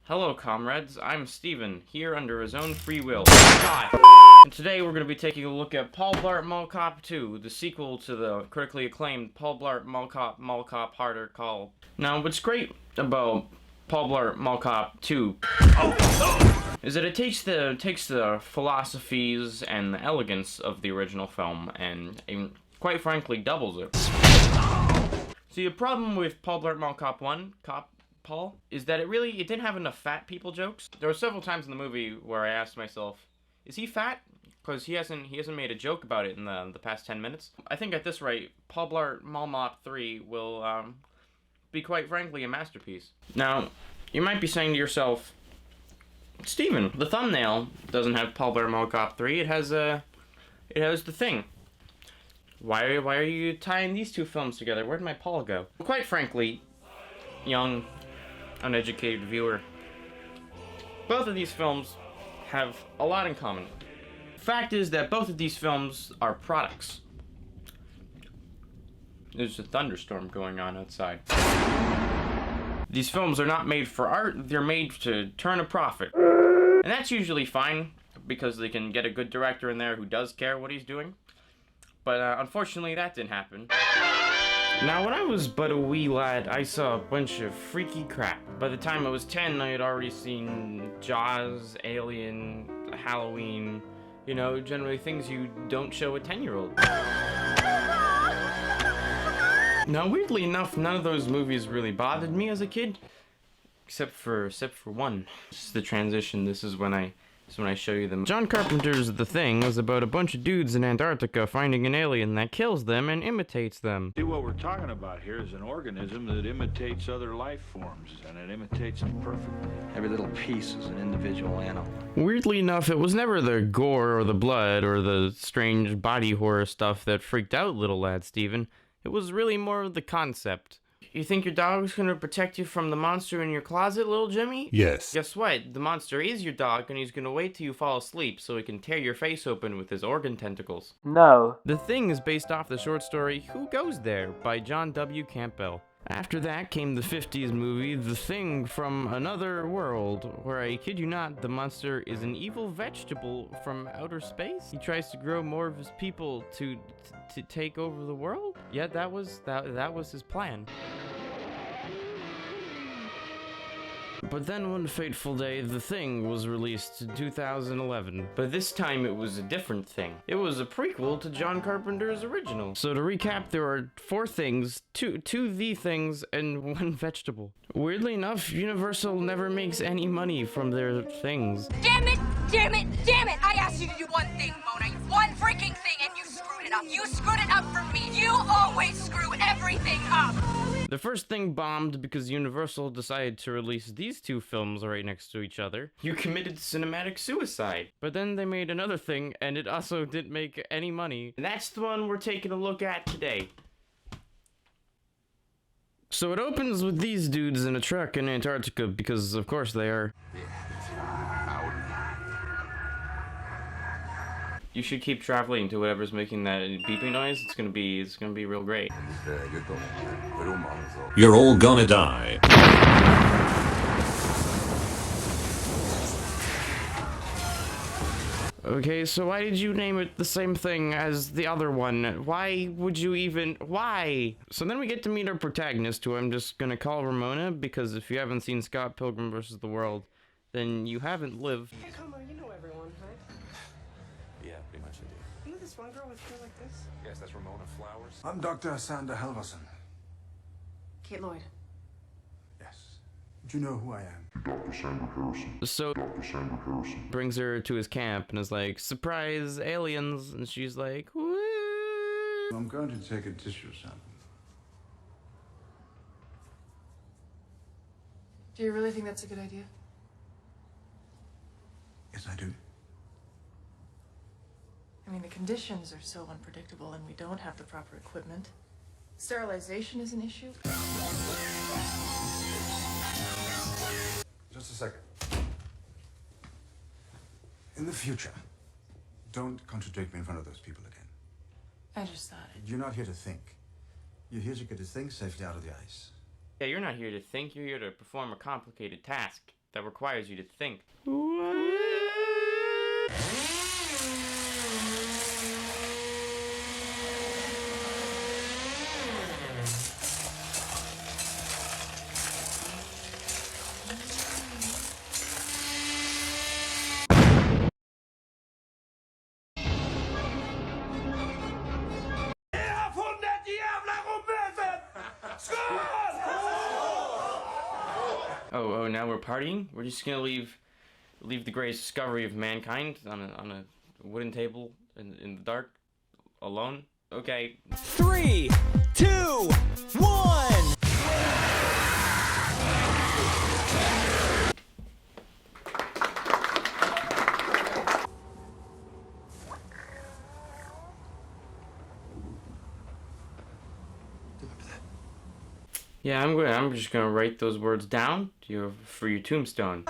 Hello, comrades. I'm Steven, here under his own free will. God! And today we're going to be taking a look at Paul Blart Mall Cop 2, the sequel to the critically acclaimed Paul Blart Mall Cop Harder Call. Now, what's great about Paul Blart Mall Cop 2 is that it takes the philosophies and the elegance of the original film and quite frankly doubles it. See, the problem with Paul Blart Mall Cop 1, Paul, is that it didn't have enough fat people jokes. There were several times in the movie where I asked myself, is he fat? Because he hasn't made a joke about it in the past 10 minutes. I think at this rate, Paul Blart Mall Mop 3 will be quite frankly a masterpiece. Now, you might be saying to yourself, Steven, the thumbnail doesn't have Paul Blart Mall Cop 3, it has The Thing. Why are you tying these two films together? Where'd my Paul go? Quite frankly, young, uneducated viewer, both of these films have a lot in common. The fact is that both of these films are products. There's a thunderstorm going on outside. These films are not made for art, they're made to turn a profit. And that's usually fine, because they can get a good director in there who does care what he's doing. But unfortunately, that didn't happen. Now, when I was but a wee lad, I saw a bunch of freaky crap. By the time I was 10, I had already seen Jaws, Alien, Halloween, you know, generally things you don't show a 10-year-old. Now, weirdly enough, none of those movies really bothered me as a kid, except for one. This is the transition. This is when I show you them. John Carpenter's The Thing was about a bunch of dudes in Antarctica finding an alien that kills them and imitates them. See, what we're talking about here is an organism that imitates other life forms, and it imitates them perfectly. Every little piece is an individual animal. Weirdly enough, it was never the gore or the blood or the strange body horror stuff that freaked out little lad Steven. It was really more of the concept. You think your dog's gonna protect you from the monster in your closet, little Jimmy? Yes. Guess what? The monster is your dog, and he's gonna wait till you fall asleep so he can tear your face open with his organ tentacles. No. The Thing is based off the short story Who Goes There by John W. Campbell. After that came the 50s movie The Thing from Another World, where, I kid you not, the monster is an evil vegetable from outer space. He tries to grow more of his people to take over the world? Yeah, that was his plan. But then one fateful day, The Thing was released in 2011. But this time it was a different thing. It was a prequel to John Carpenter's original. So to recap, there are 4 things, two The Things, and 1 vegetable. Weirdly enough, Universal never makes any money from their things. Damn it! Damn it! Damn it! I asked you to do one thing, Mona. One freaking thing, and you screwed it up. You screwed it up for me. You always screw everything up. The first thing bombed because Universal decided to release these 2 films right next to each other. You committed cinematic suicide. But then they made another thing, and it also didn't make any money. And that's the one we're taking a look at today. So it opens with these dudes in a truck in Antarctica, because of course they are. You should keep traveling to whatever's making that beeping noise. It's gonna be real great. You're all gonna die. Okay, so why did you name it the same thing as the other one? Why would you even... Why? So then we get to meet our protagonist, who I'm just gonna call Ramona, because if you haven't seen Scott Pilgrim vs. the World, then you haven't lived. Hey, come on, you know everyone, right? Yeah, pretty much I do. You know this one girl with hair like this? Yes, that's Ramona Flowers. I'm Dr. Sander Helverson. Kate Lloyd. Yes. Do you know who I am? So brings her to his camp and is like, surprise, aliens, and she's like, woo. I'm going to take a tissue sample. Do you really think that's a good idea? Yes, I do. I mean, the conditions are so unpredictable and we don't have the proper equipment. Sterilization is an issue. Just a second. In the future, don't contradict me in front of those people again. I just thought it. You're not here to think. You're here to get the thing safely out of the ice. Yeah, you're not here to think, you're here to perform a complicated task. that requires you to think. Oh, now we're partying? We're just gonna leave the greatest discovery of mankind on a wooden table in the dark, alone? Okay. 3, 2, 1. Yeah, I'm just gonna write those words down for your tombstone.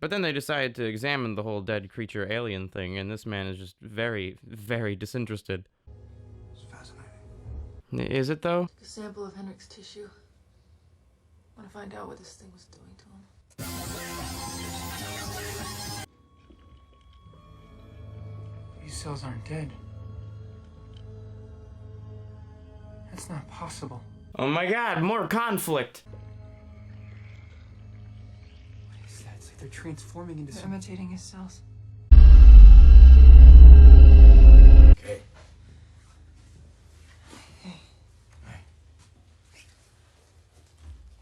But then they decided to examine the whole dead creature alien thing, and this man is just very, very disinterested. It's fascinating. Is it though? Took a sample of Henrik's tissue. Want to find out what this thing was doing to him. These cells aren't dead. That's not possible. Oh my god, more conflict! What is that? It's like they're transforming into They're some... imitating his cells. Okay.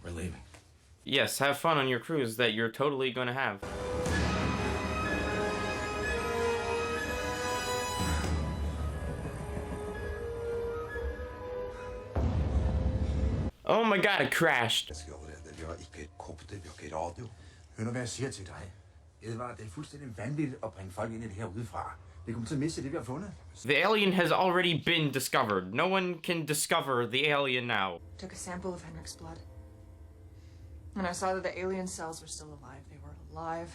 We're leaving. Yes, have fun on your cruise that you're totally gonna have. Oh my god, it crashed. Jeg skal overlade det. Vi har ikke et kort, vi har ikke et audio. Hør nu, hvad jeg siger til dig. Edvard, det er fuldstændig vanvittigt at bringe folk ind i det her udefra. Vi kommer til at miste det, vi har fundet. The alien has already been discovered. No one can discover the alien now. Took a sample of Henrik's blood. And I saw that the alien cells were still alive. They were alive,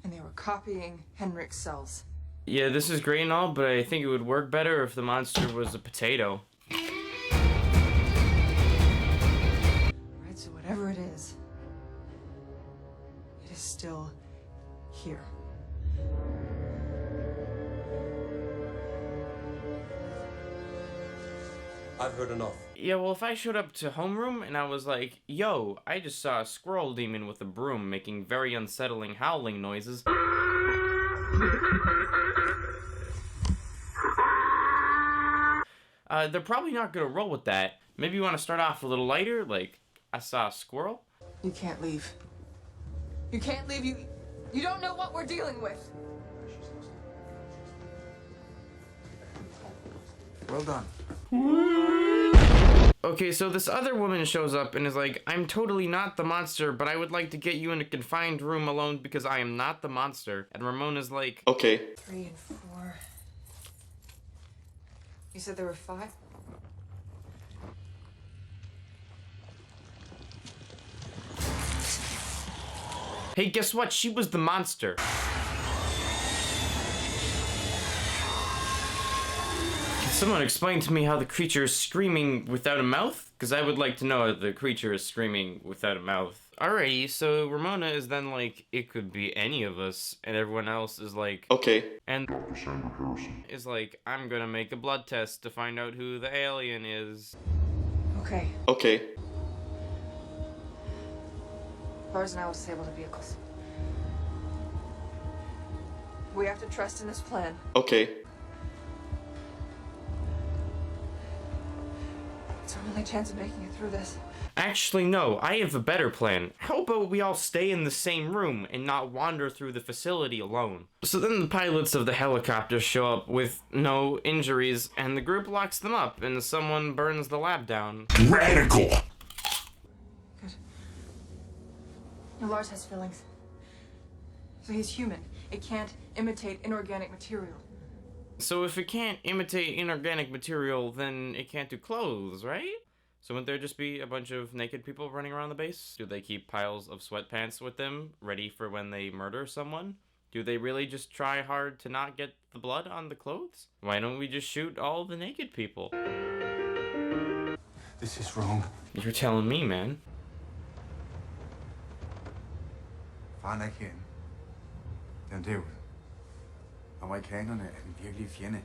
and they were copying Henrik's cells. Yeah, this is great and all, but I think it would work better if the monster was a potato. Right, so whatever it is still here. I've heard enough. Yeah, well, if I showed up to homeroom and I was like, yo, I just saw a squirrel demon with a broom making very unsettling howling noises. They're probably not gonna roll with that. Maybe you want to start off a little lighter, like, I saw a squirrel? You can't leave. You can't leave. You don't know what we're dealing with. Well done. Okay, so this other woman shows up and is like, I'm totally not the monster, but I would like to get you in a confined room alone because I am not the monster. And Ramona's like, okay. 3 and 4. You said there were 5? Hey, guess what? She was the monster. Can someone explain to me how the creature is screaming without a mouth? Because I would like to know how the creature is screaming without a mouth. Alrighty, so Ramona is then like, it could be any of us, and everyone else is like, okay. And is like, I'm gonna make a blood test to find out who the alien is. Okay. Okay. Lars and I will disable the vehicles. We have to trust in this plan. Okay. It's our only chance of making it through this. Actually, no, I have a better plan. How about we all stay in the same room and not wander through the facility alone? So then the pilots of the helicopter show up with no injuries, and the group locks them up, and someone burns the lab down. Radical! Good. Now, Lars has feelings. So he's human. It can't imitate inorganic material. So if it can't imitate inorganic material, then it can't do clothes, right? So wouldn't there just be a bunch of naked people running around the base? Do they keep piles of sweatpants with them, ready for when they murder someone? Do they really just try hard to not get the blood on the clothes? Why don't we just shoot all the naked people? This is wrong. You're telling me, man. Faren er ikke herinde. Den derude. Amerikanerne er den virkelige fjende.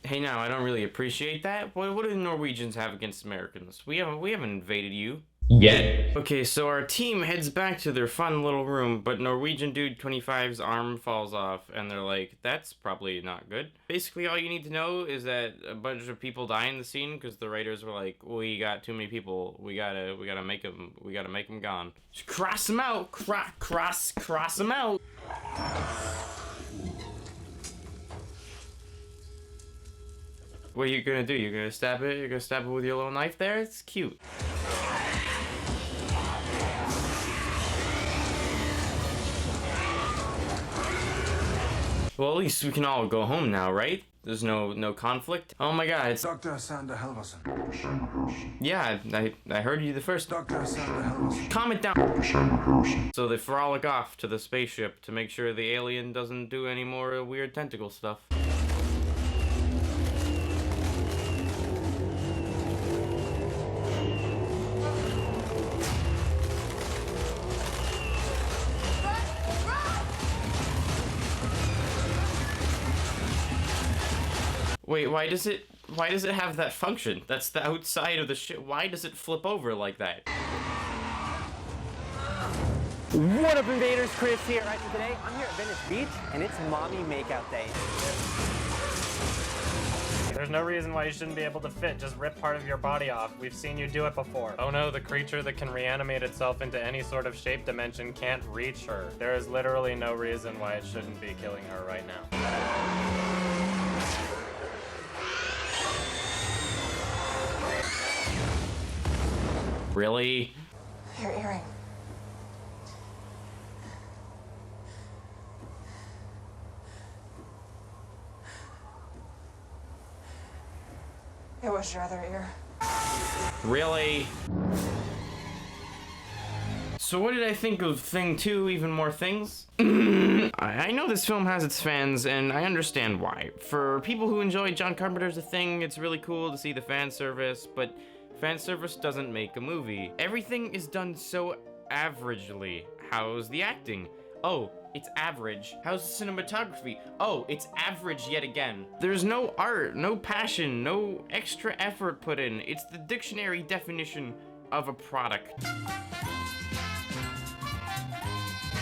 Hey, now, I don't really appreciate that. What do the Norwegians have against Americans? We haven't invaded you. Yet. Okay, so our team heads back to their fun little room, but Norwegian Dude 25's arm falls off, and they're like, that's probably not good. Basically, all you need to know is that a bunch of people die in the scene, because the writers were like, we got too many people, we gotta make them gone. Just cross them out, cross them out. What are you gonna do? You're gonna stab it? You're gonna stab it with your little knife there? It's cute. Well, at least we can all go home now, right? There's no conflict. Oh my god, it's Dr. Sander Halvorsen. yeah, I heard you the first. Dr. Sander Halvorsen. Calm it down. So they frolic off to the spaceship to make sure the alien doesn't do any more weird tentacle stuff. Wait, why does it have that function? That's the outside of the ship. Why does it flip over like that? What up, invaders? Chris here. Right, so today I'm here at Venice Beach, and it's mommy makeout day. There's no reason why you shouldn't be able to fit. Just rip part of your body off. We've seen you do it before. Oh no, the creature that can reanimate itself into any sort of shape dimension can't reach her. There is literally no reason why it shouldn't be killing her right now. Really? Your earring. It was your other ear. Really? So what did I think of Thing 2, Even More Things? I know this film has its fans, and I understand why. For people who enjoy John Carpenter's The Thing, it's really cool to see the fan service, but fan service doesn't make a movie. Everything is done so averagely. How's the acting? Oh, it's average. How's the cinematography? Oh, it's average yet again. There's no art, no passion, no extra effort put in. It's the dictionary definition of a product.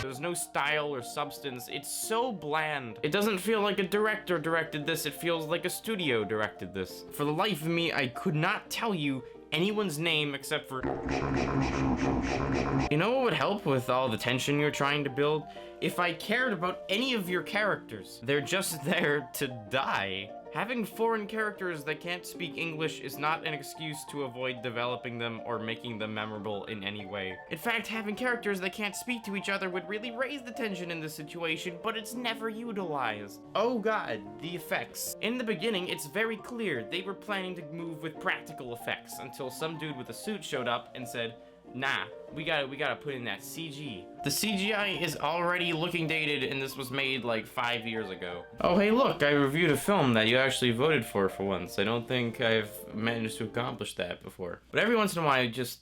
There's no style or substance. It's so bland. It doesn't feel like a director directed this. It feels like a studio directed this. For the life of me, I could not tell you anyone's name except for... You know what would help with all the tension you're trying to build? If I cared about any of your characters. They're just there to die. Having foreign characters that can't speak English is not an excuse to avoid developing them or making them memorable in any way. In fact, having characters that can't speak to each other would really raise the tension in this situation, but it's never utilized. Oh god, the effects. In the beginning, it's very clear they were planning to move with practical effects until some dude with a suit showed up and said, nah, we gotta put in that CG. The CGI is already looking dated, and this was made like 5 years ago. Oh hey look, I reviewed a film that you actually voted for once. I don't think I've managed to accomplish that before. But every once in a while, just